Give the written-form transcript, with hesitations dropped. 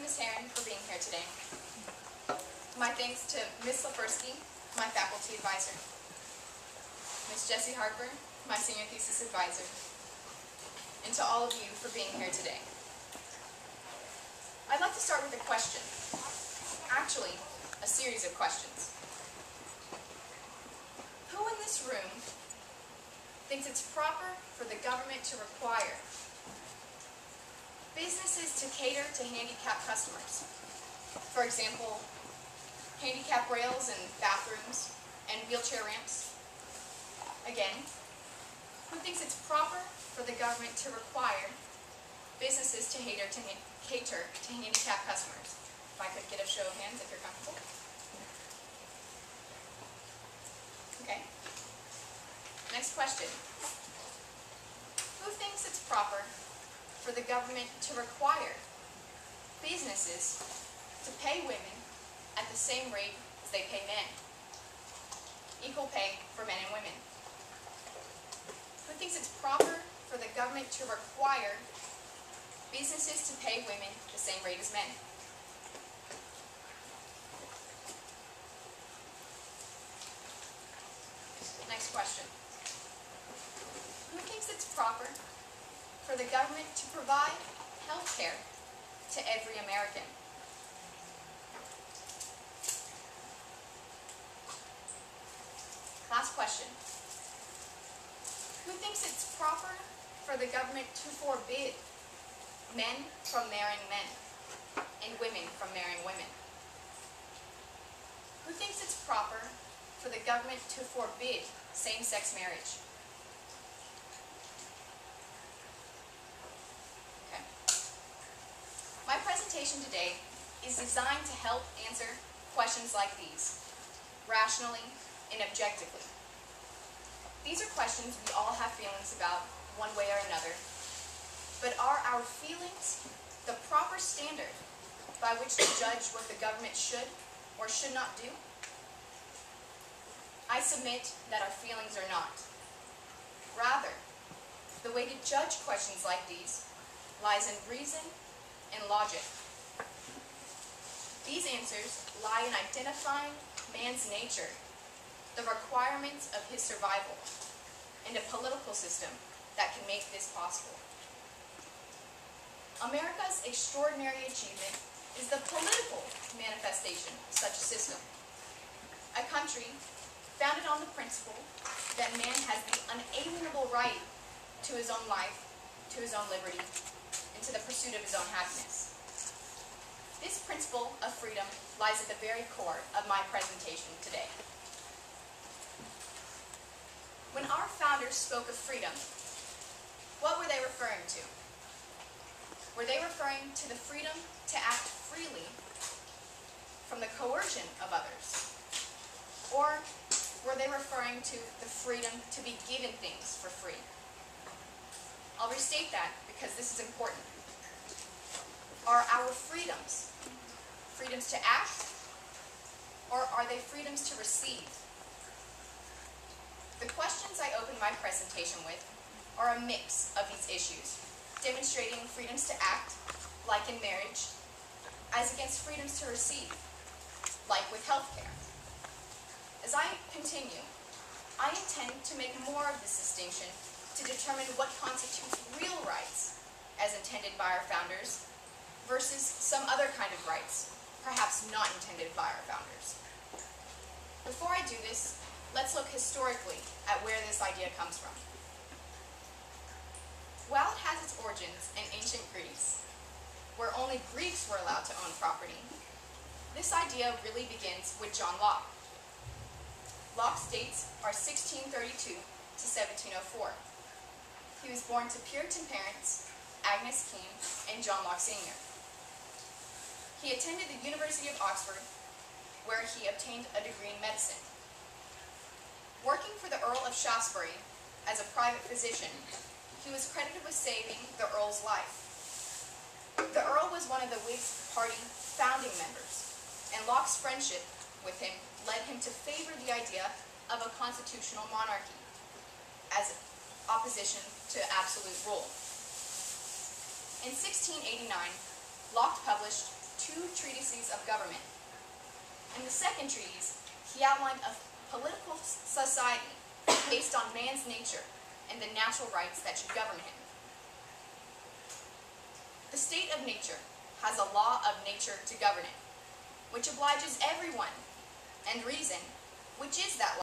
Ms. Heron for being here today. My thanks to Ms. Lepersky, my faculty advisor, Ms. Jessie Harper, my senior thesis advisor, and to all of you for being here today. I'd like to start with a question, actually, a series of questions. Who in this room thinks it's proper for the government to require businesses to cater to handicapped customers? For example, handicap rails in bathrooms and wheelchair ramps. Again, who thinks it's proper for the government to require businesses to cater to handicapped customers? If I could get a show of hands if you're comfortable. Okay. Next question. Who thinks it's proper for the government to require businesses to pay women at the same rate as they pay men? Equal pay for men and women. Who thinks it's proper for the government to require businesses to pay women the same rate as men? Next question. Who thinks it's proper for the government to provide health care to every American? Last question. Who thinks it's proper for the government to forbid men from marrying men and women from marrying women? Who thinks it's proper for the government to forbid same-sex marriage? Okay. My presentation today is designed to help answer questions like these, rationally and objectively. These are questions we all have feelings about one way or another, but are our feelings the proper standard by which to judge what the government should or should not do? I submit that our feelings are not. Rather, the way to judge questions like these lies in reason and logic. These answers lie in identifying man's nature, the requirements of his survival, and a political system that can make this possible. America's extraordinary achievement is the political manifestation of such a system. A country founded on the principle that man has the unalienable right to his own life, to his own liberty, and to the pursuit of his own happiness. This principle of freedom lies at the very core of my presentation today. When our founders spoke of freedom, what were they referring to? Were they referring to the freedom to act freely from the coercion of others? Or were they referring to the freedom to be given things for free? I'll restate that because this is important. Are our freedoms freedoms to act, or are they freedoms to receive? The questions I open my presentation with are a mix of these issues, demonstrating freedoms to act, like in marriage, as against freedoms to receive, like with healthcare. As I continue, I intend to make more of this distinction to determine what constitutes real rights, as intended by our founders, versus some other kind of rights, perhaps not intended by our founders. Before I do this, let's look historically at where this idea comes from. While it has its origins in ancient Greece, where only Greeks were allowed to own property, this idea really begins with John Locke. Locke's dates are 1632 to 1704. He was born to Puritan parents, Agnes Keene and John Locke Sr. He attended the University of Oxford, where he obtained a degree in medicine. Working for the Earl of Shaftesbury as a private physician, he was credited with saving the Earl's life. The Earl was one of the Whig Party founding members, and Locke's friendship with him led him to favor the idea of a constitutional monarchy as opposition to absolute rule. In 1689, Locke published 2 treatises of government. In the second treatise, he outlined a political society based on man's nature and the natural rights that should govern him. The state of nature has a law of nature to govern it, which obliges everyone, and reason, which is that